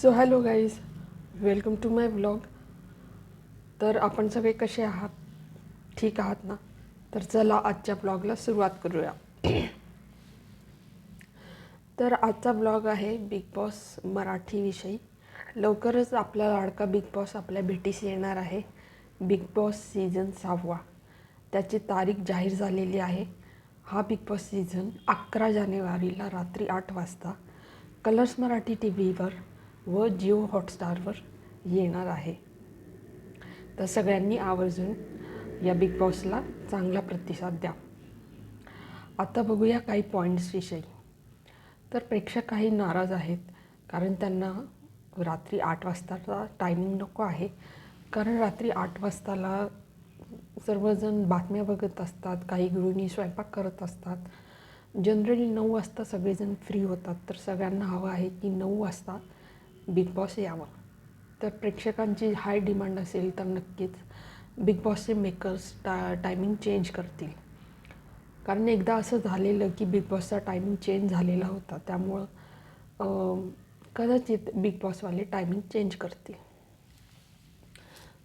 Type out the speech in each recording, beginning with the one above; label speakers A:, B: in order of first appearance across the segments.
A: So hello guys, welcome to my blog. तर आपण सगळे कसे आहात? ठीक आहात ना? तर चला आजच्या ब्लॉगला सुरुवात करूया. तर आजचा ब्लॉग आहे बिग बॉस मराठीविषयी. लवकरच आपला लाडका बिग बॉस आपल्या भेटीस येणार आहे. Big boss season 6. त्याची तारीख जाहीर झालेली आहे. हा बिग बॉस सीझन 11 जानेवारीला रात्री 8 वाजता कलर्स मराठी TV वर व जिओ हॉटस्टारवर येणार आहे. तर सगळ्यांनी आवर्जून या बिग बॉसला चांगला प्रतिसाद द्या. आता बघूया काही पॉईंट्सविषयी. तर प्रेक्षक काही नाराज आहेत कारण त्यांना रात्री 8 वाजताचा टायमिंग नको आहे. कारण रात्री 8 वाजताला सर्वजण बातम्या बघत असतात, काही गृहिणी स्वयंपाक करत असतात. जनरली 9 वाजता सगळेजण फ्री होतात. तर सगळ्यांना हवं आहे की 9 वाजता बिग बॉस यावं. तर प्रेक्षकांची हाय डिमांड असेल तर नक्कीच बिग बॉसचे मेकर्स टायमिंग चेंज करतील. कारण एकदा असं झालेलं की बिग बॉसचा टायमिंग चेंज झालेला होता. त्यामुळं कदाचित बिग बॉसवाले टायमिंग चेंज करतील.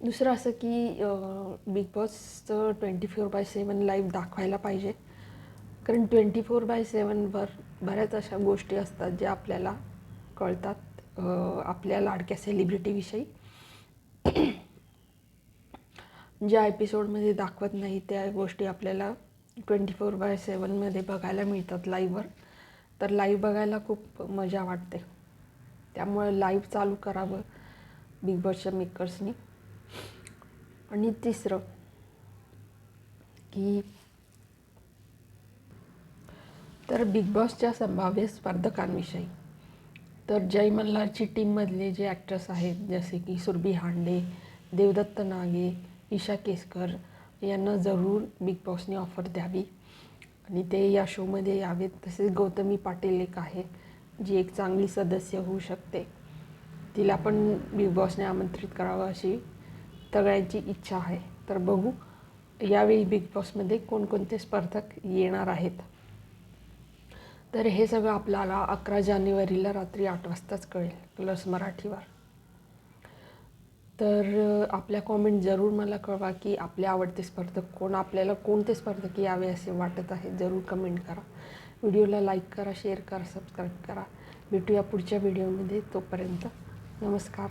A: दुसरं असं की बिग बॉसचं 24/7 लाईव्ह दाखवायला पाहिजे. कारण 24/7वर बऱ्याच अशा गोष्टी असतात ज्या आपल्याला कळतात आपल्या लाडक्या सेलिब्रिटीविषयी. ज्या एपिसोडमध्ये दाखवत नाही त्या गोष्टी आपल्याला 24/7मध्ये बघायला मिळतात लाईव्हवर. तर लाईव्ह बघायला खूप मजा वाटते. त्यामुळे लाईव्ह चालू करावं बिग बॉसच्या मेकर्सनी. आणि तिसरं की तर बिग बॉसच्या संभाव्य स्पर्धकांविषयी. तर जय मल्हारची टीममधले जे ॲक्टर्स आहेत जसे की सुरभी हांडे, देवदत्त नागे, ईशा केसकर यांना जरूर बिग बॉसने ऑफर द्यावी आणि ते या शोमध्ये यावेत. तसेच गौतमी पाटील एक आहे जी एक चांगली सदस्य होऊ शकते. तिला पण बिग बॉसने आमंत्रित करावं अशी सगळ्यांची इच्छा आहे. तर बघू यावेळी बिग बॉसमध्ये कोणकोणते स्पर्धक येणार आहेत. तर हे सगळं आपल्याला 11 जानेवारीला रात्री 8 वाजताच कळेल कलर्स मराठीवर. तर आपल्या कॉमेंट जरूर मला कळवा की आपले आवडते स्पर्धक कोण, आपल्याला कोणते स्पर्धक यावे असे वाटत आहे. जरूर कमेंट करा. व्हिडिओला लाईक करा, शेअर करा, सबस्क्राईब करा. भेटूया पुढच्या व्हिडिओमध्ये. तोपर्यंत नमस्कार.